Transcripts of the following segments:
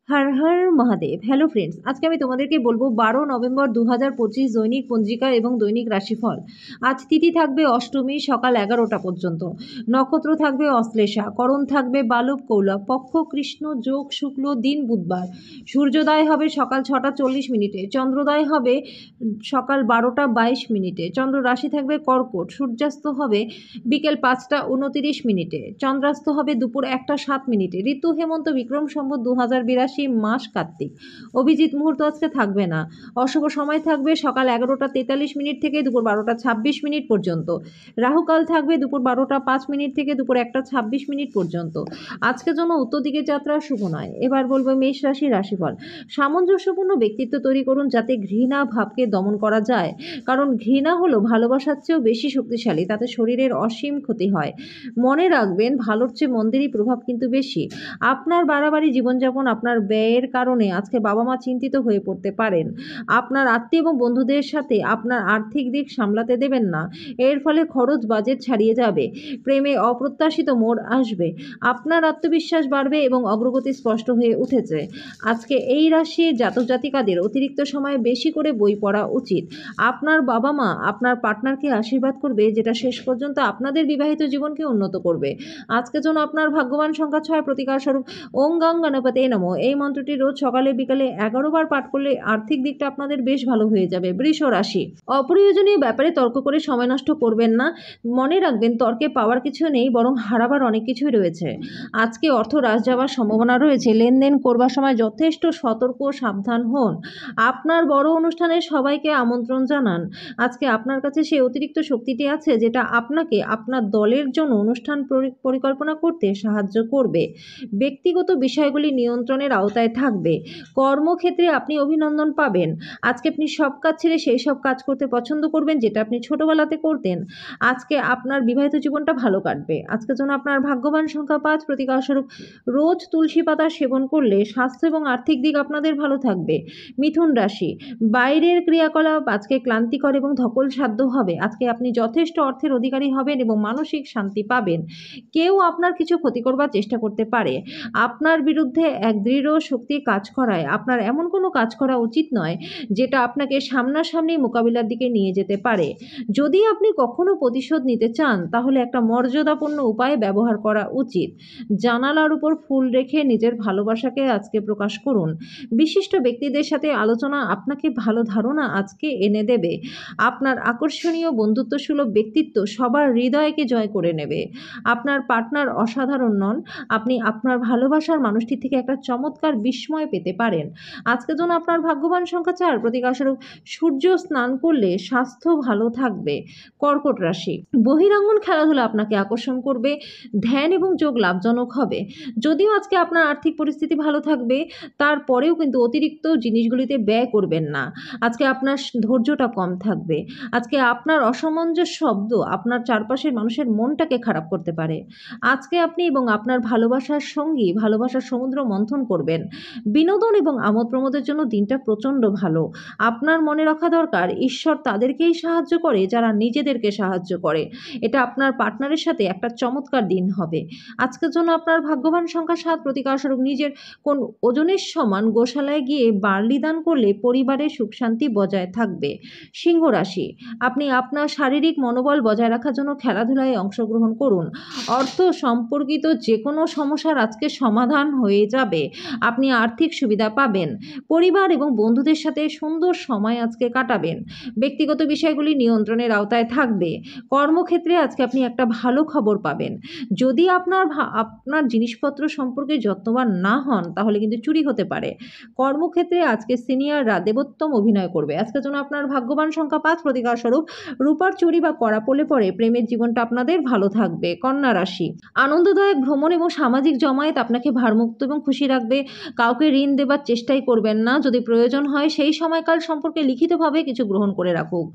Har Har Mahadev. Hello friends, আজকে আমি তোমাদেরকে বলবো 12 নভেম্বর 2025 দৈনিক পঞ্জিকা এবং দৈনিক রাশিফল। আজ তিথি থাকবে অষ্টমী সকাল 11টা পর্যন্ত, নক্ষত্র থাকবে অশ্লেষা, করণ থাকবে বালব কৌলব, পক্ষ কৃষ্ণ, যোগ শুক্ল, দিন বুধবার, সূর্যোদয় হবে সকাল 6টা 40 মিনিটে, চন্দ্রোদয় হবে সকাল 12টা 22 মিনিটে, চন্দ্র রাশি থাকবে কর্কট, সূর্যাস্ত হবে বিকেল 5টা 29 মিনিটে, চন্দ্রাস্ত হবে দুপুর 1টা 7 মিনিটে, ঋতু হেমন্ত, বিক্রম সম্বত 2082, মাস কার্তিক। অভিজিৎ মুহূর্ত আজকে থাকবে না। অশুভ সময় থাকবে সকাল 11টা 43 মিনিট থেকে দুপুর 12টা 26 মিনিট পর্যন্ত। রাহুকাল থাকবে দুপুর 12টা 5 মিনিট থেকে দুপুর 1টা 26 মিনিট পর্যন্ত। আজকের জন্য উত্তর দিকের যাত্রা শুভ নয়। এবার বলবো মেষ রাশির রাশিফল। সামঞ্জস্যপূর্ণ ব্যক্তিত্ব তৈরি করুন যাতে ঘৃণা ভাবকে দমন করা যায়, কারণ ঘৃণা হলো ভালোবাসার চেয়েও বেশি শক্তিশালী, তাতে শরীরের অসীম ক্ষতি হয়। মনে রাখবেন, ভালোর চেয়ে মন্দেরই প্রভাব কিন্তু বেশি। আপনার বাড়াবাড়ি জীবনযাপন, আপনার ব্যয়ের কারণে আজকে বাবা মা চিন্তিত হয়ে পড়তে পারেন। আপনার আত্মীয় এবং বন্ধুদের সাথে আপনার আর্থিক দিক সামলাতে দেবেন না, এর ফলে খরচ বাজেট ছাড়িয়ে যাবে। প্রেমে অপ্রত্যাশিত মোড় আসবে, আপনার আত্মবিশ্বাস বাড়বে এবং অগ্রগতি স্পষ্ট হয়ে উঠেছে। আজকে এই রাশির জাতক জাতিকাদের অতিরিক্ত সময়ে বেশি করে বই পড়া উচিত। আপনার বাবা মা আপনার পার্টনারকে আশীর্বাদ করবে, যেটা শেষ পর্যন্ত আপনাদের বিবাহিত জীবনকে উন্নত করবে। আজকের জন্য আপনার ভাগ্যবান সংখ্যা 6, প্রতিকার স্বরূপ ওম গং গণপতে নমঃ। এই মন্ত্রটি রোজ সকালে বিকালে 11 বার পাঠ করলে আর্থিক দিকটা আপনাদের বেশ ভালো হয়ে যাবে। বৃষ রাশি। অপ্রয়োজনীয় ব্যাপারে তর্ক করে সময় নষ্ট করবেন না। মনে রাখবেন, তর্কে পাওয়ার কিছু নেই, বরং হারাবার অনেক কিছুই রয়েছে। আজকে অর্থ হ্রাস যাওয়ার সম্ভাবনা রয়েছে। লেনদেন করবার সময় যথেষ্ট সতর্ক সাবধান হন। আপনার বড় অনুষ্ঠানে সবাইকে আমন্ত্রণ জানান। আজকে আপনার কাছে সেই অতিরিক্ত শক্তিটি আছে যেটা আপনাকে আপনার দলের জন্য অনুষ্ঠান পরিকল্পনা করতে সাহায্য করবে। ব্যক্তিগত বিষয়গুলি নিয়ন্ত্রণের আওতায় থাকবে। কর্মক্ষেত্রে আপনি অভিনন্দন পাবেন। আজকে আপনি সব কাজ ছেড়ে সেই সব কাজ করতে পছন্দ করবেন যেটা আপনি ছোটবেলাতে করতেন। আজকে আপনার বিবাহিত জীবনটা ভালো কাটবে। আজকের জন্য আপনার ভাগ্যবান সংখ্যা 5, প্রতিকার স্বরূপ রোজ তুলসী পাতা সেবন করলে স্বাস্থ্য এবং আর্থিক দিক আপনাদের ভালো থাকবে। মিথুন রাশি। বাইরের ক্রিয়াকলাপ আজকে ক্লান্তিকর এবং ধকলসাধ্য হবে। আজকে আপনি যথেষ্ট অর্থের অধিকারী হবেন এবং মানসিক শান্তি পাবেন। কেউ আপনার কিছু ক্ষতি করবার চেষ্টা করতে পারে। আপনার বিরুদ্ধে এক দৃঢ় শক্তি কাজ করায় আপনার এমন কোনো কাজ করা উচিত নয় যেটা আপনাকে সামনাসামনি মোকাবিলার দিকে নিয়ে যেতে পারে। যদি আপনি কখনো প্রতিশোধ নিতে চান, তাহলে একটা মর্যাদাপূর্ণ উপায় ব্যবহার করা উচিত। জানালার উপর ফুল রেখে নিজের ভালোবাসাকে আজকে প্রকাশ করুন। বিশিষ্ট ব্যক্তিদের সাথে আলোচনা আপনাকে ভালো ধারণা আজকে এনে দেবে। আপনার আকর্ষণীয় বন্ধুত্বসুলভ ব্যক্তিত্ব সবার হৃদয়কে জয় করে নেবে। আপনার পার্টনার অসাধারণ নন, আপনি আপনার ভালোবাসার মানুষটির থেকে একটা চমৎকার বিস্ময় পেতে পারেন। আজকের জন্য আপনার ভাগ্যবান সংখ্যা 4, প্রতিকারস্বরূপ সূর্য স্নান করলে স্বাস্থ্য ভালো থাকবে। কর্কট রাশি। বহিরাঙ্গন খেলাধুলা আপনাকে আকর্ষণ করবে। ধ্যান এবং যোগ লাভজনক হবে। যদিও আজকে আপনার আর্থিক পরিস্থিতি ভালো থাকবে, তারপরেও কিন্তু অতিরিক্ত জিনিসগুলিতে ব্যয় করবেন না। আজকে আপনার ধৈর্যটা কম থাকবে। আজকে আপনার অসামঞ্জস্য শব্দ আপনার চারপাশের মানুষের মনটাকে খারাপ করতে পারে। আজকে আপনি এবং আপনার ভালোবাসার সঙ্গী ভালোবাসার সমুদ্র মন্থন করবেন। বিনোদন এবং আমোদ প্রমোদের জন্য দিনটা প্রচণ্ড ভালো। আপনার মনে রাখা দরকার, ঈশ্বর তাদেরকেই সাহায্য করে যারা নিজেদেরকে সাহায্য করে। এটা আপনার পার্টনারের সাথে একটা চমৎকার দিন হবে। আজকের জন্য আপনার ভাগ্যবান সংখ্যা 7, প্রতিকারস্বরূপ নিজের কোন ওজনের সমান গোশালায় গিয়ে বার্লি দান করলে পরিবারের সুখ শান্তি বজায় থাকবে। সিংহ রাশি। আপনি আপনার শারীরিক মনোবল বজায় রাখার জন্য খেলাধুলায় অংশগ্রহণ করুন। অর্থ সম্পর্কিত যে কোনো সমস্যার আজকে সমাধান হয়ে যাবে। আপনি আর্থিক সুবিধা পাবেন। পরিবার এবং বন্ধুদের সাথে সুন্দর সময় আজকে কাটাবেন। ব্যক্তিগত বিষয়গুলি নিয়ন্ত্রণের আওতায় থাকবে। কর্মক্ষেত্রে আজকে আপনি একটা ভালো খবর পাবেন। যদি আপনার জিনিসপত্র সম্পর্কে যত্নবান না হন, তাহলে কিন্তু চুরি হতে পারে। কর্মক্ষেত্রে আজকে সিনিয়ররা দেবোত্তম অভিনয় করবে। আজকের জন্য আপনার ভাগ্যবান সংখ্যা 5, প্রতিকার স্বরূপ রূপার চুরি বা কড়া পড়লে পরে প্রেমের জীবনটা আপনাদের ভালো থাকবে। কন্যা রাশি। আনন্দদায়ক ভ্রমণ এবং সামাজিক জমায়েত আপনাকে ভারমুক্ত এবং খুশি রাখবে। কাউকে ঋণ দেবার চেষ্টাই করবেন না। যদি প্রয়োজন হয় সেই সময়কাল সম্পর্কে লিখিতভাবে কিছু গ্রহণ করে রাখুন।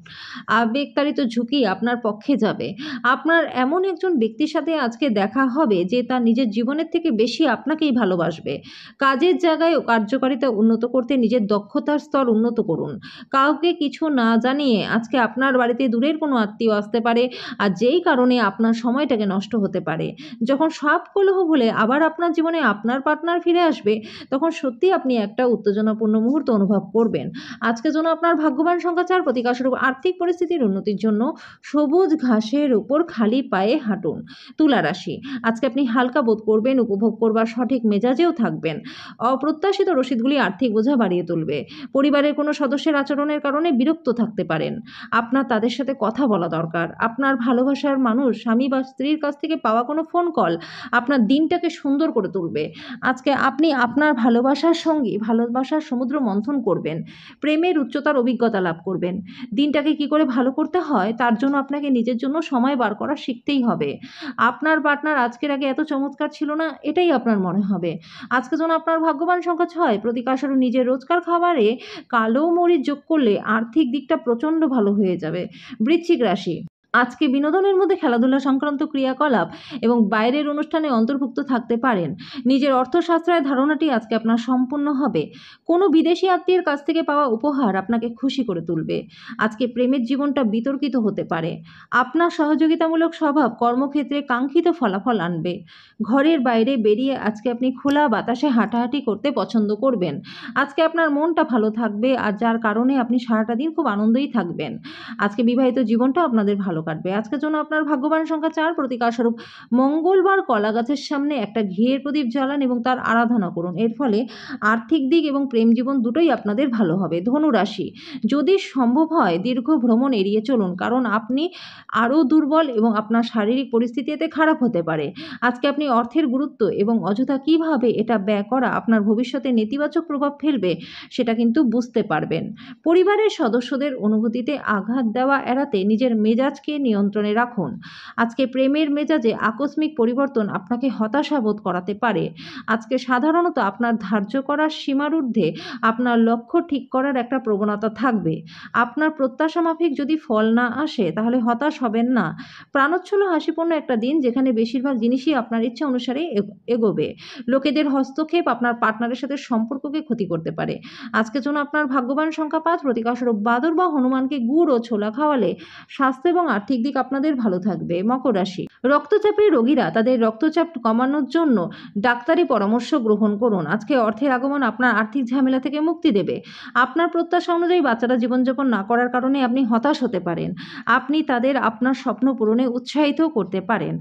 আবেগতাড়িত ঝুঁকি আপনার পক্ষে যাবে। আপনার এমন একজন ব্যক্তির সাথে আজকে দেখা হবে যে তার নিজের জীবনের থেকে বেশি আপনাকেই ভালোবাসবে। কাজের জায়গায় কার্যকারিতা উন্নত করতে নিজের দক্ষতার স্তর উন্নত করুন। কাউকে কিছু না জানিয়ে আজকে আপনার বাড়িতে দূরের কোনো আত্মীয় আসতে পারে, আর যেই কারণে আপনার সময়টাকে নষ্ট হতে পারে। যখন সব কলহ ভুলে আবার আপনার জীবনে আপনার পার্টনার ফিরে আসবে, তখন সত্যিই আপনি একটা উত্তেজনাপূর্ণ মুহূর্ত অনুভব করবেন। আজকের জন্য আপনার ভাগ্যবান সংখ্যা ৪, প্রতিকারস্বরূপ আর্থিক পরিস্থিতির উন্নতির জন্য সবুজ ঘাসের উপর খালি পায়ে হাঁটুন। তুলা রাশি, আজকে আপনি হালকা বোধ করবেন, উপভোগ করবার সঠিক মেজাজেও থাকবেন। অপ্রত্যাশিত রসিদগুলি আর্থিক বোঝা বাড়িয়ে তুলবে। পরিবারের কোনো সদস্যের আচরণের কারণে বিরক্ত থাকতে পারেন। আপনার তাদের সাথে কথা বলা দরকার। আপনার ভালোবাসার মানুষ, স্বামী বা স্ত্রীর কাছ থেকে পাওয়া কোনো ফোন কল আপনার দিনটাকে সুন্দর করে তুলবে। আজকে আপনি আপনার ভালোবাসার সঙ্গী ভালোবাসার সমুদ্র মন্থন করবেন। প্রেমের উচ্চতার অভিজ্ঞতা লাভ করবেন। দিনটাকে কি করে ভালো করতে হয় তার জন্য আপনাকে নিজের জন্য সময় বার করা শিখতেই হবে। আপনার পার্টনার আজকের আগে এত চমৎকার ছিল না, এটাই আপনার মনে হবে। আজকের জন্য আপনার ভাগ্যবান সংখ্যা ৬, প্রতিকারস্বরূপ নিজের রোজকার খাবারে কালো মরিচ যোগ করলে আর্থিক দিকটা প্রচণ্ড ভালো হয়ে যাবে। বৃশ্চিক রাশি, আজকে বিনোদনের মধ্যে খেলাধুলা সংক্রান্ত ক্রিয়াকলাপ এবং বাইরের অনুষ্ঠানে অন্তর্ভুক্ত থাকতে পারেন। নিজের অর্থশাস্ত্রের ধারণাটি আজকে আপনার সম্পূর্ণ হবে। কোনো বিদেশি আত্মীয়ের কাছ থেকে পাওয়া উপহার আপনাকে খুশি করে তুলবে। আজকে প্রেমের জীবনটা বিতর্কিত হতে পারে। আপনার সহযোগিতামূলক স্বভাব কর্মক্ষেত্রে কাঙ্ক্ষিত ফলাফল আনবে। ঘরের বাইরে বেরিয়ে আজকে আপনি খোলা বাতাসে হাঁটাহাঁটি করতে পছন্দ করবেন। আজকে আপনার মনটা ভালো থাকবে, আর যার কারণে আপনি সারাটা দিন খুব আনন্দেই থাকবেন। আজকে বিবাহিত জীবনটা আপনাদের ভালো কাটবে। আজকের জন্য আপনার ভাগ্যবান সংখ্যা ৪, প্রতিকারস্বরূপ মঙ্গলবার কলা গাছের সামনে একটা ঘিয়ের প্রদীপ জ্বালান এবং তার আরাধনা করুন। এর ফলে আর্থিক দিক এবং প্রেম জীবন দুটোই আপনাদের ভালো হবে। ধনু রাশি, যদি সম্ভব হয় দীর্ঘ ভ্রমণ এড়িয়ে চলুন, কারণ আপনি আরও দুর্বল এবং আপনার শারীরিক পরিস্থিতি এতে খারাপ হতে পারে। আজকে আপনি অর্থের গুরুত্ব এবং অযথা কিভাবে এটা ব্যয় করা আপনার ভবিষ্যতে নেতিবাচক প্রভাব ফেলবে সেটা কিন্তু বুঝতে পারবেন। পরিবারের সদস্যদের অনুভূতিতে আঘাত দেওয়া এড়াতে নিজের মেজাজকে নিয়ন্ত্রণে রাখুন। আজকে প্রেমের মেজাজে আকস্মিক পরিবর্তন আপনাকে হতাশাবোধ করাতে পারে। আজকে সাধারণত আপনার ধার্য করার সীমার ঊর্ধ্বে আপনার লক্ষ্য ঠিক করার একটা প্রবণতা থাকবে। আপনার প্রত্যাশা মাফিক যদি ফল না আসে তাহলে হতাশ হবেন না। প্রাণোচ্ছল হাসিপূর্ণ একটা দিন, যেখানে বেশিরভাগ জিনিসই আপনার ইচ্ছা অনুসারে এগোবে। লোকেদের হস্তক্ষেপ আপনার পার্টনারের সাথে সম্পর্ককে ক্ষতি করতে পারে। আজকের জন্য আপনার ভাগ্যবান সংখ্যা ৫, প্রতিকারস্বরূপ বাদুড় বা হনুমানকে গুড় ও ছোলা খাওয়ালে স্বাস্থ্য এবং আর্থিক দিক আপনাদের ভালো থাকবে। মকর রাশি, রক্তচাপের রোগীরা তাদের রক্তচাপ কমানোর জন্য ডাক্তারি পরামর্শ গ্রহণ করুন। আজকে অর্থের আগমন আপনার আর্থিক ঝামেলা থেকে মুক্তি দেবে। আপনার প্রত্যাশা অনুযায়ী বাচ্চারা জীবনযাপন না করার কারণে আপনি হতাশ হতে পারেন। আপনি তাদের আপনার স্বপ্ন পূরণে উৎসাহিত করতে পারেন।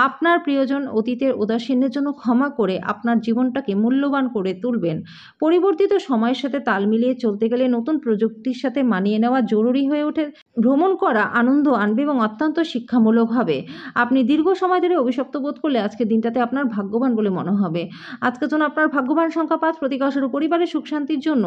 আপনার প্রিয়জন অতীতের উদাসীনের জন্য ক্ষমা করে আপনার জীবনটাকে মূল্যবান করে তুলবেন। পরিবর্তিত সময়ের সাথে তাল মিলিয়ে চলতে গেলে নতুন প্রযুক্তির সাথে মানিয়ে নেওয়া জরুরি হয়ে ওঠে। ভ্রমণ করা আনন্দ আনবে এবং অত্যন্ত শিক্ষামূলক হবে। আপনি দীর্ঘ সময় ধরে অভিশপ্ত বোধ করলে আজকের দিনটাতে আপনার ভাগ্যবান বলে মনে হবে। আজকের জন্য আপনার ভাগ্যবান সংখ্যা ৫, প্রতিকারস্বরূপ পরিবারের সুখ শান্তির জন্য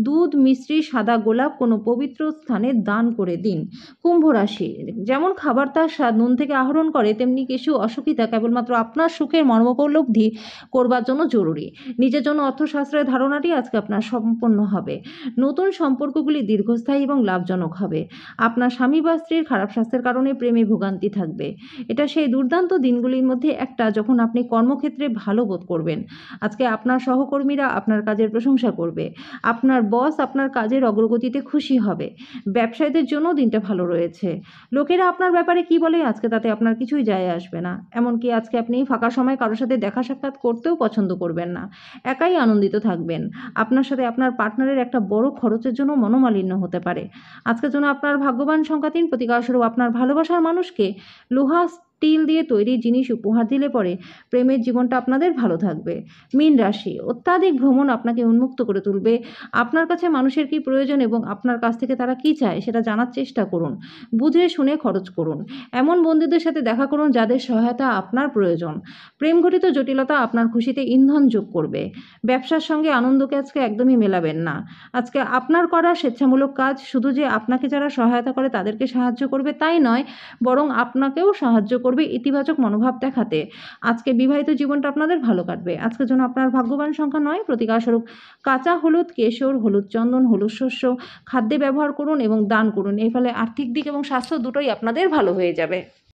দুধ, মিশ্রি, সাদা গোলাপ কোনো পবিত্র স্থানে দান করে দিন। কুম্ভ রাশি, যেমন খাবার তার স্বাদ নুন থেকে আহরণ করে, তেমনি কিছু অসুখিতা কেবলমাত্র আপনার সুখের মর্মোপলব্ধি করবার জন্য জরুরি। নিজের জন্য অর্থশাস্ত্রের ধারণাটি আজকে আপনার সম্পন্ন হবে। নতুন সম্পর্কগুলি দীর্ঘস্থায়ী এবং লাভজনক হবে। আপনার স্বামী বা স্ত্রীর খারাপ স্বাস্থ্যের কারণে প্রেমে ভোগান্তি থাকবে। এটা সেই দুর্দান্ত দিনগুলির মধ্যে একটা যখন আপনি কর্মক্ষেত্রে ভালো বোধ করবেন। আজকে আপনার সহকর্মীরা আপনার কাজের প্রশংসা করবে। আপনার বস আপনার কাজের অগ্রগতিতে খুশি হবে। ব্যবসায়ীদের জন্য দিনটা ভালো রয়েছে। লোকেরা আপনার ব্যাপারে কি বলে আজকে তাতে আপনার কিছুই যায় আসবে না। এমনকি আজকে আপনি ফাঁকা সময় কারোর সাথে দেখা সাক্ষাৎ করতেও পছন্দ করবেন না। একাই আনন্দিত থাকবেন। আপনার সাথে আপনার পার্টনারের একটা বড় খরচের জন্য মনোমালিন্য হতে পারে। আজকের জন্য আপনার ভাগ্যবান সংখ্যা ৩, প্রতিকারস্বরূপ আপনার ভালোবাসার মানুষকে লোহা স্টিল দিয়ে তৈরি জিনিস উপহার দিলে পরে প্রেমের জীবনটা আপনাদের ভালো থাকবে। মীন রাশি, অত্যাধিক ভ্রমণ আপনাকে উন্মুক্ত করে তুলবে। আপনার কাছে মানুষের কি প্রয়োজন এবং আপনার কাছ থেকে তারা কি চায় সেটা জানার চেষ্টা করুন। বুঝে শুনে খরচ করুন। এমন বন্ধুদের সাথে দেখা করুন যাদের সহায়তা আপনার প্রয়োজন। প্রেমঘটিত জটিলতা আপনার খুশিতে ইন্ধন যোগ করবে। ব্যবসার সঙ্গে আনন্দকে আজকে একদমই মেলাবেন না। আজকে আপনার করা স্বেচ্ছামূলক কাজ শুধু যে আপনাকে যারা সহায়তা করে তাদেরকে সাহায্য করবে তাই নয়, বরং আপনাকেও সাহায্য করবে ইতিবাচক মনোভাব দেখাতে। আজকে বিবাহিত জীবনটা আপনাদের ভালো কাটবে। আজকের জন্য আপনার ভাগ্যবান সংখ্যা ৯, প্রতিকারস্বরূপ কাঁচা হলুদ, কেশর, হলুদ চন্দন, হলুদ শস্য খাদ্যে ব্যবহার করুন এবং দান করুন। এর ফলে আর্থিক দিক এবং স্বাস্থ্য দুটোই আপনাদের ভালো হয়ে যাবে।